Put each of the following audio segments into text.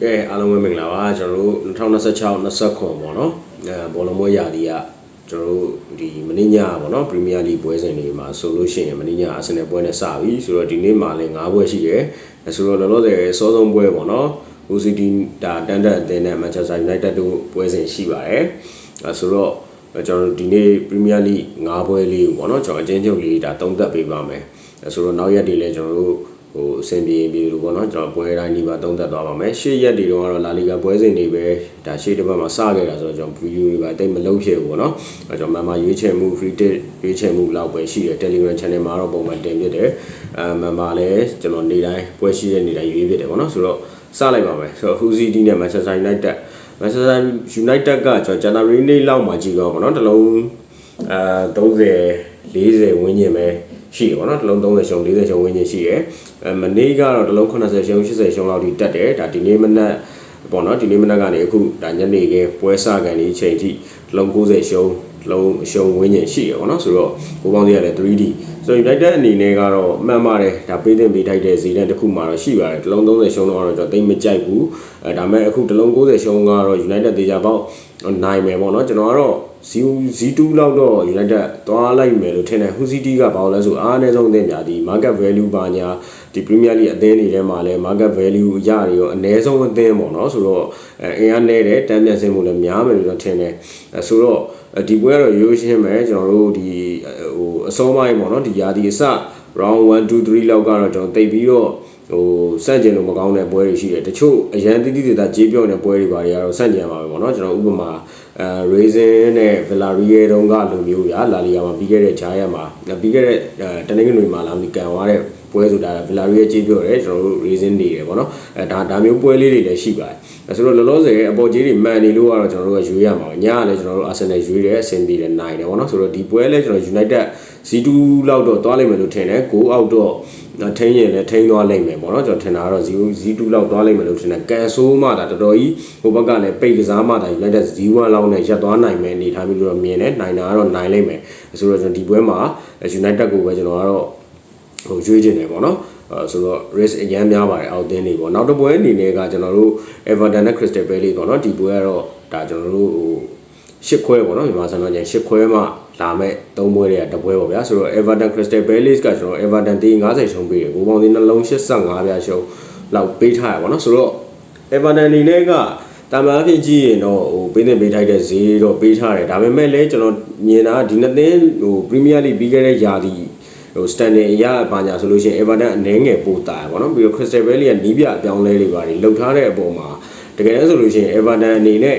ကဲအားလုံးပဲမင်္ဂလာပါကျွန်တော်တို့2026 29ပေါ့နော်ဘောလုံးပွဲရာသီကကျွန်တော်တို့ဒီမနေ့ညပေါ့နော်ပရီးမီးယားလိပွဲစဉ်တွေမှာဆိုလို့ရှိရင်မနေ့ညအာဆင်နယ်ပွဲနဲ့စပြီဆိုတော့ဒီနေ့မှာလည်း9ပွဲရှိတယ်ဆိုတော့လောလောဆယ်စောဆုံးပွဲပေါ့နော်ဦးစီးတီဒါတန်တက်အသင်းနဲ့မန်ချက်စတာယူနိုက်တက်တို့ပွဲစဉ်ရှိပါတယ်ဆိုတော့ကျွန်တော်တို့ဒီနေ့ပရီးမီးယားလိ9ပွဲလေးပေါ့နော်ကျွန်တော်အချင်းချုပ်လေးဒါသုံးသပ်ပေးပါမယ်ဆိုတော့နောက်ရက်တွေလည်းကျွန်တော်တို့အဆင်ပြေလို့ပေါ့နော်ကျွန်တော်ပွဲတိုင်းဒီမှာသုံးသပ်သွားပါမယ်ရှေ့ရက်တွေတော့လာလီဂါပွဲစဉ်တွေပဲဒါရှေ့တစ်ပတ်မှာစခဲ့တာဆိုတော့ကျွန်တော်ဗီဒီယိုတွေပါတိတ်မလုပ်ဖြစ်ဘူးပေါ့နော်ကျွန်တော်မှရွေးချယ်မှု free tip ရွေးချယ်မှုလောက်ပဲရှိတယ် Telegram channel မှာတော့ပုံမှန်တင်ပြတယ်မှလည်းကျွန်တော်နေ့တိုင်းပွဲရှိတဲ့နေ့တိုင်းရွေးပြတယ်ပေါ့နော်ဆိုတော့စလိုက်ပါမယ်ဆိုတော့ Hull နဲ့ Manchester United ကကျွန်တော် January နေ့လောက်မှာကြည့်တော့ပေါ့နော်တစ်လုံး30 40ဝန်းကျင်ပဲရှိတယ်ပေါ့နော်တစ်လုံး30ရှုံး40ရှုံးဝန်းကျင်ရှိတယ်မနေ့ကတော့တစ်လုံး80ရှုံး80ရှုံးလောက်ထိတက်တယ်ဒါဒီနေ့မနက်ပေါ့နော်ဒီနေ့မနက်ကနေအခုဒါညနေခင်းပွဲစကန်ဒီအချိန်ထိတစ်လုံး90ရှုံးတစ်လုံးရှုံးဝန်းကျင်ရှိတယ်ပေါ့နော်ဆိုတော့ကိုပေါင်းစီရတယ် 3D ဆိုတော့ United အနေနဲ့ကတော့မှန်ပါတယ်ဒါပေးတင်ပေးထိုက်တဲ့ဇီတန်တစ်ခုမှတော့ရှိပါတယ်တစ်လုံး30ရှုံးတော့ကျွန်တော်သိမကြိုက်ဘူးဒါပေမဲ့အခုတစ်လုံး90ရှုံးကတော့ United တေချာပေါက်နိုင်မယ်ပေါ့နော်ကျွန်တော်ကတော့Z2 လောက်တော့ United သွားလိုက်မယ်လို့ထင်တယ် Hull City ကဘာလို့လဲဆိုအားအနည်းဆုံးအသင်းများဒီ market value ပါညာဒီ Premier League အသင်းတွေထဲမှာလည်း market value ရတွေရောအနည်းဆုံးအသင်းပေါ့နော်ဆိုတော့အင်အားနည်းတယ်တန်းပြန်စင်မှုလည်းများမယ်လို့ထင်တယ်ဆိုတော့ဒီပွဲကတော့ရိုးရှင်းမယ်ကျွန်တော်တို့ဒီအစောပိုင်းပေါ့နော်ဒီရာသီအစ round 1 2 3လောက်ကတော့ကျွန်တော်တိတ်ပြီးတော့စန့်ကျင်လို့မကောင်းတဲ့ပွဲတွေရှိတယ်တချို့အရန်တိတိကျကျကြေးပြောနေတဲ့ပွဲတွေပါတွေကတော့စန့်ကျင်ပါပဲပေါ့နော်ကျွန်တော်ဥပမာ Racing နဲ့ Villarreal တုန်းကလိုမျိုးဗျာလာလီဂါမှာပြီးခဲ့တဲ့ဂျားရက်မှာပြီးခဲ့တဲ့တနင်္ဂနွေမှာလာပြီးကန်သွားတဲ့ပွဲဆိုတာ Villarreal ကြေးပြောတယ်ကျွန်တော်တို့ Racing နေတယ်ပေါ့နော်ဒါမျိုးပွဲလေးတွေလည်းရှိပါတယ်ဆိုတော့လောလောဆယ်အပေါ်ကြေးတွေမှန်နေလို့ကတော့ကျွန်တော်တို့ကရွေးရမှာညကလည်းကျွန်တော်တို့ Arsenal ရွေးတယ်အဆင်ပြေတယ်နိုင်တယ်ပေါ့နော်ဆိုတော့ဒီပွဲလည်းကျွန်တော် United Z2 လောက်တော့သွားလိမ့်မယ်လို့ထင်တယ်9အောက်တော့ထိန်းရင်လည်းထိန်းသွားလိမ့်မယ်ပေါ့နော်ကျွန်တော်ထင်တာကတော့ Z2 လောက်သွားလိမ့်မယ်လို့ထင်တယ်ကန်ဆိုးမှဒါတော်တော်ကြီးဟိုဘက်ကလည်းပိတ်ကစားမှဒါ United Z1 လောက်နဲ့ရပ်သွားနိုင်မယ်အနေထားမျိုးတော့မြင်တယ်နိုင်တာကတော့နိုင်လိမ့်မယ်ဆိုတော့ကျွန်တော်ဒီပွဲမှာ United ကိုပဲကျွန်တော်ကတော့ရွေးချင်တယ်ပေါ့နော်ဆိုတော့ risk အများများပါတယ်အောက်တင်းနေပေါ့နောက်တစ်ပွဲအနေနဲ့ကကျွန်တော်တို့ Everton နဲ့ Crystal Palace ပေါ့နော်ဒီပွဲကတော့ဒါကျွန်တော်တို့10ခွဲပေါ့နော်မြန်မာစံတော်ချိန်10ခွဲမှလာမဲ့3ပွဲတွေကတပွဲပေါ့ဗျာဆိုတော့ Everton Crystal Palace ကကျွန်တော် Everton 50ရှုံးပေးတယ်ကိုပေါင်းဒီနှလုံး85ပြရှုံးလောက်ပေးထားရပေါ့နော်ဆိုတော့ Everton အနေနဲ့ကတာမန်အဖြစ်ကြည့်ရင်တော့ပေးတင်ပေးထိုက်တဲ့ဈေးတော့ပေးထားတယ်ဒါပေမဲ့လည်းကျွန်တော်မြင်တာဒီနှစ်သင်းPremier League ပြီးခဲ့တဲ့ယာတီstanding အရပါညာဆိုလို့ရှိရင် Everton အနေငယ်ပိုတာပေါ့နော်ပြီးတော့ Crystal Palace ကနီးပြအပြောင်းလဲတွေပါတယ်လှုပ်ထားတဲ့အပေါ်မှာတကယ်ဆိုလို့ရှိရင် Everton အနေနဲ့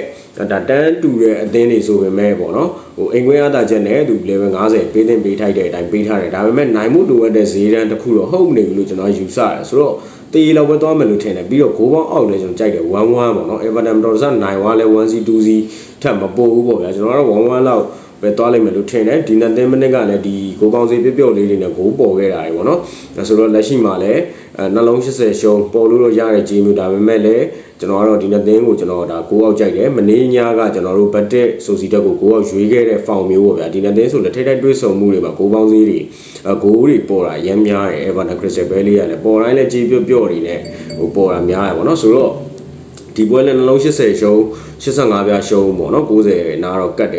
ဒါတန်းတူတဲ့အသင်းတွေဆိုပေမဲ့ပေါ့နော်အိမ်ခွင်းအားသာချက်နဲ့သူ level 50ပေးတင်ပေးထိုက်တဲ့အတိုင်းပေးထားတယ်ဒါပေမဲ့နိုင်မှုလိုအပ်တဲ့ဈေးတန်းတစ်ခုတော့ဟုတ်မနေဘူးလို့ကျွန်တော်ယူဆတယ်ဆိုတော့တေးလောက်ပဲသွားမယ်လို့ထင်တယ်ပြီးတော့ဂိုးပေါင်းအောက်လည်းကျွန်တော်ကြိုက်တယ်1-1ပေါ့နော် Everton တော်တော်နိုင်သွားလဲ 1-2 ထပ်မပို့ဘူးပေါ့ဗျာကျွန်တော်ကတော့1-1လောက်ပဲသွားလိုက်မယ်လို့ထင်တယ်ဒီနှစ်သင်းမနစ်ကလည်းဒီဂိုးပေါင်းစီပြပြော့လေးတွေနဲ့ဂိုးပေါ်ခဲ့တာတွေပေါ့နော်ဆိုတော့လက်ရှိမှာလည်းနှလုံး80ရှုံးပေါ်လို့ရတဲ့ဂျီမျိုးဒါပေမဲ့လည်းကျွန်တော်ကတော့ဒီနှစ်သင်းကိုကျွန်တော်ဒါ9အောက်ကြိုက်တယ်မနေ့ညကကျွန်တော်တို့ဘတ်တက်ဆိုစီတက်ကို9အောက်ရွေးခဲ့တဲ့ဖောင်မျိုးပေါ့ဗျာဒီနှစ်သင်းဆိုလည်းထိတိုက်တွေးဆုံမှုတွေမှာဂိုးပေါင်းစီတွေဂိုးတွေပေါ်တာရမ်းများတယ် Everton Crystal Palace ကလည်းပေါ်တိုင်းလည်းဂျီပြော့တွေနဲ့ပေါ်တာများရပေါ့နော်ဆိုတော့ဒီပွဲလည်းနှလုံး80ရှုံး85ပြရှုံးပေါ့နော်90နားတော့ကတ်တယ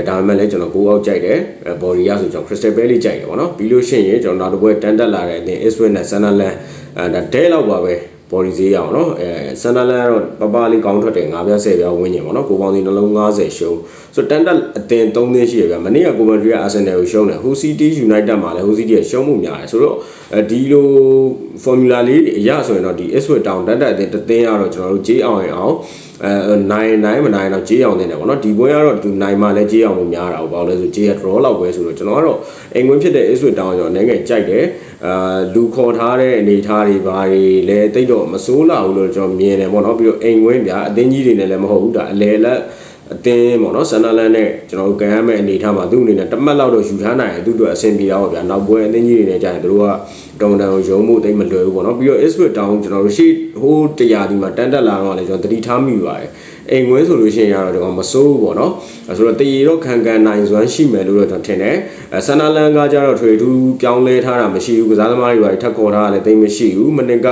်ဒါပေမဲ့လည်းကျွန်တော်9အောက်ကြိုက်တယ်ဘော်ရီယာဆိုကျွန်တော် Crystal Palace ကြိုက်တယ်ပေါ့နော်ပြီးလို့ရှိရင်ကျွန်တော်နောက်တစ်ပွဲတန်းတက်လာတဲ့အပြင် Ipswich နဲ့ Sunderland ဒါဒဲလောက်ပါပဲဘော်ဒီဈေးရအောင်နော်Sunderland ကတော့ပပလေးကောင်းထွက်တယ်9ပြ10ပြဝင်းညင်ပေါ့နော်ကိုပေါင်းစီနှလုံး50ရှုံးဆိုတန်တက်အတင်3သင်းရှိရဗျမနေ့ကကိုမန်ထရီက Arsenal ကိုရှုံးတယ် Hull City United မှာလည်း Hull City ကရှုံးမှုများတယ်ဆိုတော့ဒီလို formula လေးအရဆိုရင်တော့ဒီ Ipswich Town တန်တက်အတင်တသင်းကတော့ကျွန်တော်တို့ဂျေးအောင်အောင်နိုင်မနိုင်တော့ဂျေးအောင်တင်တယ်ပေါ့နော်ဒီပွဲကတော့သူနိုင်မှလည်းဂျေးအောင်မှုများတာပေါ့ဘာလို့လဲဆိုဂျေးက draw လောက်ပဲဆိုတော့ကျွန်တော်ကတော့အိမ်ဝင်ဖြစ်တဲ့ Ipswich Town ကျွန်တော်အနေငယ်ကြိုက်တယ်လူခေါ်ထားတဲ့အနေထားတွေဘာတွေလဲတိတ်တော့မစိုးလာဘူးလို့ကျွန်တော်မြင်တယ်ပေါ့နော်ပြီးတော့အိမ်ဝင်ပြအသင်းကြီးတွေနဲ့လည်းမဟုတ်ဘူးဒါအလဲလက်အသင်းပေါ့နော် Sunderland နဲ့ကျွန်တော်တို့ကန်ရမယ့်အနေထားမှာသူ့အနေနဲ့တမတ်လောက်တော့ယူထားနိုင်တယ်သူတို့အဆင်ပြေတာပေါ့ဗျာနောက်ပွဲအသင်းကြီးတွေနဲ့ကြာရင်တို့က တုံတန်ရုံမှုတိတ်မလွယ်ဘူးပေါ့နော်ပြီးတော့ Ipswich Town ကျွန်တော်တို့ရှေ့ဟိုတရားဒီမှာတန်းတက်လာတော့လည်းကျွန်တော်တတိထားမိပါတယ်အိမ်ဝင်းဆိုလို့ရှိရင်ကတော့မစိုးဘူးပေါ့နော်ဆိုတော့တရေတော့ခံကန်နိုင်စွမ်းရှိမယ်လို့တော့ကျွန်တော်ထင်တယ်ဆန္ဒလန်ကကြတော့ထွေထူးပြောင်းလဲထားတာမရှိဘူးကစားသမားတွေပါထပ်ခေါ်ထားတာလည်းတိတ်မရှိဘူးမနစ်က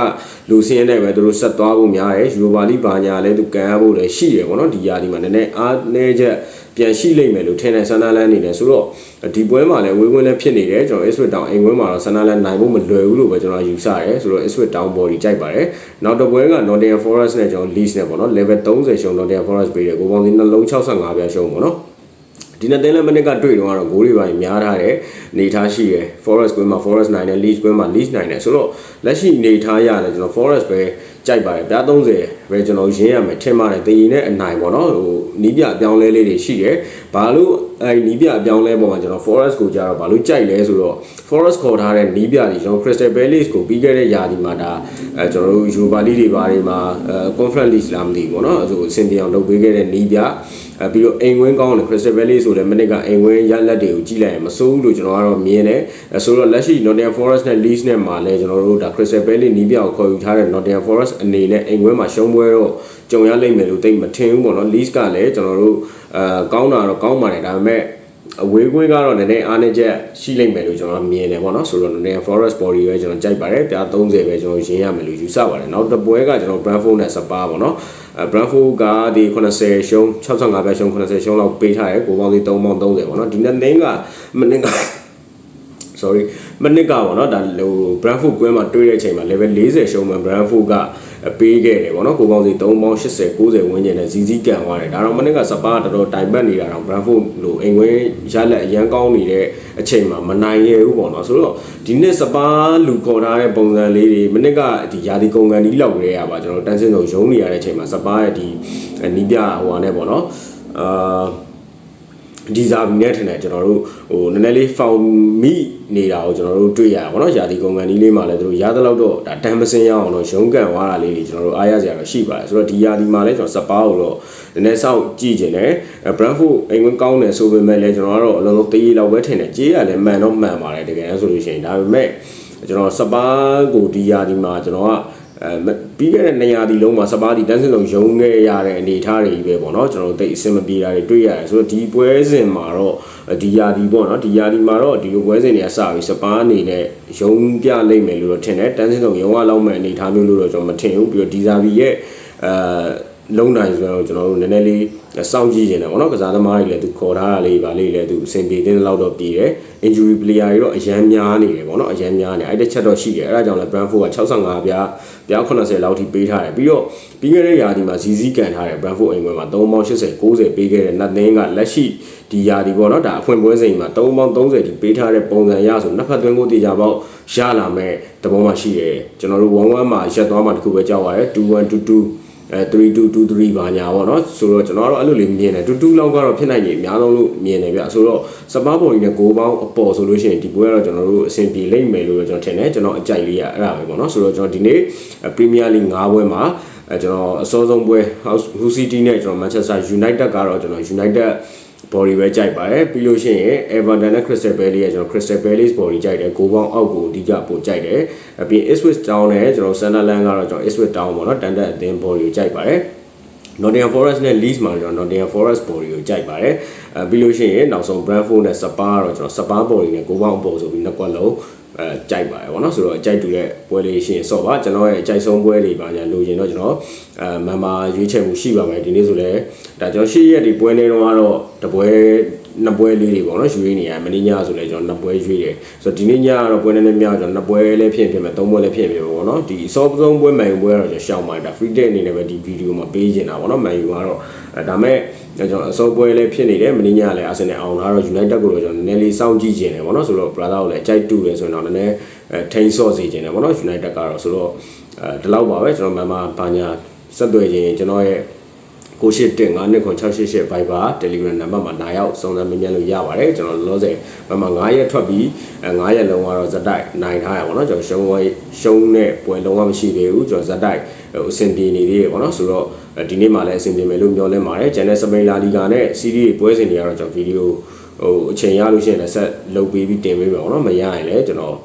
လူစင်းနဲ့ပဲသူတို့ဆက်သွားဖို့များတယ်ယူရိုပါလိဘာညာလည်းသူကန်ရဖို့လည်းရှိတယ်ပေါ့နော်ဒီယာဒီမှာနည်းနည်းအားနည်းချက်ပြန်ရှိလိမ့်မယ်လို့ထင်တယ်ဆန္ဒလန်နေတယ်ဆိုတော့ဒီပွဲမှာလည်းဝေးဝင်းလည်းဖြစ်နေတယ်ကျွန်တော် Ipswich Town အိမ်ဝင်းမှာတော့ဆန္ဒလန်နိုင်ဖို့မလွယ်ဘူးလို့ပဲကျွန်တော်ယူဆတယ်ဆိုတော့ Ipswich Town body ကြိုက်ပါတယ်နောက်တစ်ပွဲက Nottingham Forest နဲ့ကျွန်တော် Leeds နဲ့ပေါ့နော် level 30ရှုံ Nottingham Forest ပေးတယ်ကိုပေါင်းစီနှလုံး65ပြရှုံပေါ့နော်ဒီနေ့တင်းလည်းမနစ်ကတွေ့တော့ဂိုးတွေပါများထားတယ်နေထားရှိရယ် Forest ကွင်းမှာ Forest နိုင်တယ် Leeds ကွင်းမှာ Leeds နိုင်တယ်ဆိုတော့လက်ရှိနေထားရတယ်ကျွန်တော် Forest ပဲကြိုက်ပါတယ်ပြား30ပဲကျွန်တော်ရင်းရမယ်ထင်ပါတယ်တည်ရင်နဲ့အနိုင်ပေါ့နော်ဟိုနီးပြအပြောင်းလဲလေးတွေရှိတယ်ဘာလို့နီးပြအပြောင်းလဲပေါ်မှာကျွန်တော် Forest ကိုကြတော့ဘာလို့ကြိုက်လဲဆိုတော့ Forest ခေါ်ထားတဲ့နီးပြတွေကျွန်တော် Crystal Palace ကိုပြီးခဲ့တဲ့ယာဒီမှာဒါကျွန်တော်တို့ Europa League တွေဘာတွေမှာConference League လာမသိဘူးပေါ့နော်အဲဆိုအဆင်ပြေအောင်လုပ်ပေးခဲ့တဲ့နီးပြပြီးတော့အိမ်ဝင်းကောင်းတယ် Crystal Palace ဆိုလည်းမနစ်ကအိမ်ဝင်းရလက်တွေကိုကြည့်လိုက်ရင်မစိုးဘူးလို့ကျွန်တော်ကတော့မြင်တယ်ဆိုတော့လက်ရှိ Nottingham Forest နဲ့ Leeds နဲ့မှာလည်းကျွန်တော်တို့ဒါ Crystal Palace နီးပြကိုခေါ်ယူထားတဲ့ Nottingham Forest အနေနဲ့အိမ်ဝင်းမှာရှုံးပွဲတော့ကြုံရလိမ့်မယ်လို့သိမထင်ဘူးပေါ့နော် Leeds ကလည်းကျွန်တော်တို့ကောင်းတာတော့ကောင်းပါတယ်ဒါပေမဲ့အဝေးကွင်းကတော့နည်းနည်းအားနည်းချက်ရှိလိမ့်မယ်လို့ကျွန်တော်မြင်တယ်ပေါ့နော်ဆိုတော့ Nottingham Forest body ပဲကျွန်တော်ကြိုက်ပါတယ်ပြား30ပဲကျွန်တော်ရင်းရမယ်လို့ယူဆပါတယ်နောက်တစ်ပွဲကကျွန်တော် Brentford နဲ့ Spurs ပေါ့နော်Brentford ကဒီ80ရှုံး65ပဲရှုံး80ရှုံးလောက်ပေးထားတယ်ကိုပေါင်းစီ3ပေါင်း30ပေါ့နော်ဒီနေ့တင်းကမနစ်က sorry မနစ်ကပေါ့နော်ဒါဟို Brentford ကွင်းမှာတွေးတဲ့အချိန်မှာ level 40ရှုံးမှ Brentford ကပေးခဲ့တယ်ပေါ့နော်ကိုပေါင်းစီ3ပေါင်း80 90ဝန်းကျင်နဲ့ဇီဇီကန်သွားတယ်ဒါတော့မနစ်ကစပါးတော်တော်တိုင်ပတ်နေတာတော့ Brentford လို့အိမ်ဝင်းရလက်အရန်ကောင်းနေတဲ့အချိန်မှာမနိုင်ရဘူးပေါ့နော်ဆိုတော့ဒီနှစ်စပါးလူခေါ်ထားတဲ့ပုံစံလေးတွေမနစ်ကဒီယာဒီကုန်ကန်ဒီလောက်ရဲရပါကျွန်တော်တန်းစင်းဆုံးရုံးနေရတဲ့အချိန်မှာစပါးရဲ့ဒီနီးပြဟိုဟာနဲ့ပေါ့နော်ဒီဇာဗီနဲ့ထင်တယ်ကျွန်တော်တို့ဟိုနည်းနည်းလေးဖောင်မိနေတာကိုကျွန်တော်တို့တွေ့ရတာပေါ့နော်ယာတီကုန်ကန်ဒီလေးမှာလည်းတို့ရသလောက်တော့ဒါတန်မစင်းရအောင်တော့ရုံးကန်သွားတာလေးတွေကျွန်တော်တို့အားရစရာတော့ရှိပါတယ်ဆိုတော့ဒီယာတီမှာလည်းကျွန်တော်စပါးကိုတော့နည်းနည်းစောင့်ကြည့်ခြင်းနဲ့ Brentford အိမ်ဝင်ကောင်းတယ်ဆိုပေမဲ့လည်းကျွန်တော်ကတော့အလုံးလုံးတေးလောက်ပဲထင်တယ်ကြေးရလည်းမှန်တော့မှန်ပါတယ်တကယ်ဆိုလို့ရှိရင်ဒါပေမဲ့ကျွန်တော်စပါးကိုဒီယာတီမှာကျွန်တော်ကပြီးခဲ့တဲ့နေရာဒီလုံးမှာစပါးဒီတန်းစင်လုံးရုံခဲ့ရတဲ့အနေအထားတွေပဲပေါ့နော်ကျွန်တော်တို့တိတ်အဆင်မပြေတာတွေတွေ့ရတယ်ဆိုတော့ဒီပွဲစဉ်မှာတော့ဒီယာဒီပေါ့နော်ဒီယာဒီမှာတော့ဒီလိုပွဲစဉ်တွေကစပြီးစပါးအနေနဲ့ရုံပြလိမ့်မယ်လို့တော့ထင်တယ်တန်းစင်လုံးရုံရလောက်မဲ့အနေအထားမျိုးလို့တော့ကျွန်တော်မထင်ဘူးပြီးတော့ဒီဇာဗီရဲ့လုံးနိုင်ဆိုတော့ကျွန်တော်တို့နည်းနည်းလေးစောင့်ကြည့်နေတယ်ပေါ့နော်ကစားသမားတွေလည်းသူခေါ်ထားတာလေးပါလေးလည်းသူအဆင်ပြေတဲ့လောက်တော့ပြေတယ် injury player တွေတော့အရန်များနေတယ်ပေါ့နော်အရန်များနေအဲ့တစ်ချက်တော့ရှိတယ်အဲ့ဒါကြောင့်လည်း Brentford က65ပြား80လောက်ထိပေးထားတယ်ပြီးတော့ပြီးခဲ့တဲ့ရာသီမှာဇီဇီကန်ထားတယ် Brentford အိမ်ပွဲမှာ3ပေါင်း80 90ပေးခဲ့တဲ့နတ်သင်းကလက်ရှိဒီရာသီပေါ့နော်ဒါအဖွင့်ပွဲစဉ်မှာ3ပေါင်း30ထိပေးထားတဲ့ပုံစံရဆိုနှစ်ဖက်သွင်းကိုတေချာပေါက်ရလာမဲ့တဘောမှရှိတယ်ကျွန်တော်တို့1-1မှာရက်သွားမှတခုပဲကြောက်ရတယ်2-1-2-23-2-2-3ဘာညာပေါ့နော်ဆိုတော့ကျွန်တော်ကတော့အဲ့လိုလေးမြင်တယ်2-2လောက်ကတော့ဖြစ်နိုင်ရင်အများဆုံးလို့မြင်တယ်ဗျဆိုတော့စပါးပေါ်ကြီးနဲ့ဂိုးပေါင်းအပေါ်ဆိုလို့ရှိရင်ဒီပွဲကတော့ကျွန်တော်တို့အဆင်ပြေလိမ့်မယ်လို့ကျွန်တော်ထင်တယ်ကျွန်တော်အကြိုက်လေးရအဲ့ဒါပဲပေါ့နော်ဆိုတော့ကျွန်တော်ဒီနေ့ Premier League 5ပွဲမှာကျွန်တော်အစောဆုံးပွဲ Hull City နဲ့ကျွန်တော် Manchester United ကတော့ကျွန်တော် United body ပဲကြိုက်ပါတယ်ပြီးလို့ရှိရင် Everton နဲ့ Crystal Palace ရဲ့ကျွန်တော် Crystal Palace body ကြိုက်တယ်ဂိုးပေါင်းအောက်ကိုအဓိကပိုကြိုက်တယ်ပြီး Ipswich Town နဲ့ကျွန်တော် Sunderland ကတော့ကျွန်တော် Ipswich Town ပေါ့နော်တန်တက်အသင်း body ကိုကြိုက်ပါတယ် Nottingham Forest နဲ့ Leeds မှာကျွန်တော် Nottingham Forest body ကိုကြိုက်ပါတယ်ပြီးလို့ရှိရင်နောက်ဆုံး Brentford နဲ့ Spurs ကတော့ကျွန်တော် Spurs body နဲ့ဂိုးပေါင်းအပေါ်ဆိုပြီးနှစ်ကွက်လုံးကြိုက်ပါတယ်ဗောနော်ဆိုတော့အကြိုက်တူတဲ့ပွဲလေးရှင်ဆော့ပါကျွန်တော်ရဲ့အကြိုက်ဆုံးပွဲတွေပါညာလိုချင်တော့ကျွန်တော်မန်မာရွေးချယ်မှုရှိပါမယ်ဒီနေ့ဆိုလည်းဒါကျွန်တော်ရှေ့ရက်ဒီပွဲနေတော့ကတော့တပွဲနှစ်ပွဲလေးတွေဗောနော်ရွေးနေရမင်းညဆိုလည်းကျွန်တော်နှစ်ပွဲရွေးတယ်ဆိုတော့ဒီနေ့ညကတော့ပွဲနေမြောက်ကျွန်တော်နှစ်ပွဲလည်းဖြစ်မယ်သုံးပွဲလည်းဖြစ်မယ်ဗောနော်ဒီဆော့ဆုံးပွဲမှန်ပွဲကတော့ကျွန်တော်ရှောင်းပါတယ်ဒါ free day အနေနဲ့ပဲဒီဗီဒီယိုမှာပေးချင်တာဗောနော်မှန်ယူကတော့ဒါမဲ့ကျွန်တော်အစောပွဲလည်းဖြစ်နေတယ်မင်းညလည်းအာဆင်နယ်အောင်လာတော့ United ကိုတော့ကျွန်တော်နည်းနည်းလေးစောင့်ကြည့်ခြင်းတယ်ဗောနော်ဆိုတော့ brother ကိုလည်းအကြိုက်တူတယ်ဆိုရင်တော့နည်းနည်းထိန်းဆော့စေခြင်းတယ်ဗောနော် United ကတော့ဆိုတော့ဒီလောက်ပါပဲကျွန်တော်မန်မာဘာညာဆက်သွယ်ခြင်းကျွန်တော်ရဲ့98199688 Viber Telegram နံပါတ်မှာနားရောက်စုံစမ်းမေးမြန်းလို့ရပါတယ်ကျွန်တော်လောလောဆယ်မန်မာ9ရက်ထွက်ပြီး9ရက်လုံးကတော့ဇက်တိုက်နိုင်ထားရပါတော့ကျွန်တော်ရှုံးတဲ့ပွဲလုံးဝမရှိသေးဘူးကျွန်တော်ဇက်တိုက်အဆင်ပြေနေသေးတယ်ပေါ့နော်ဆိုတော့ဒီနေ့မှလည်းအဆင်ပြေမယ်လို့ပြောလဲပါတယ်ကျန်တဲ့စပိန်လာလီဂါနဲ့စီးရီးပွဲစဉ်တွေကတော့ကျွန်တော်ဗီဒီယို ဟိုအချိန်ရလို့ရှိရင်လည်းဆက်လုပ်ပြီးတင်ပေးပါတော့မရရင်လည်းကျွန်တော်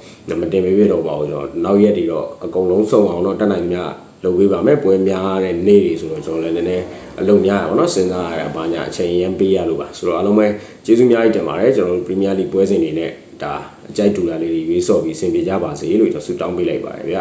မတင်ပေးပြတော့ပါဘူးကျွန်တော်နောက်ရက်တွေတော့အကုန်လုံးစုံအောင်တော့တက်နိုင်မြလုပ်ပေးပါမယ်ပွဲများတဲ့နေ့တွေဆိုတော့ကျွန်တော်လည်းနည်းနည်းအလုံးများရပါတော့စဉ်းစားရတာဘာညာအချိန်ရမ်းပေးရလို့ပါဆိုတော့အားလုံးပဲကျေးဇူးများကြီးတင်ပါတယ်ကျွန်တော်တို့ Premier League ပွဲစဉ်တွေနဲ့ဒါအကြိုက်တူတာလေးတွေရွေးဆော်ပြီးဆင်ပြေကြပါစေလို့ကျွန်တော်ဆုတောင်းပေးလိုက်ပါတယ်ဗျ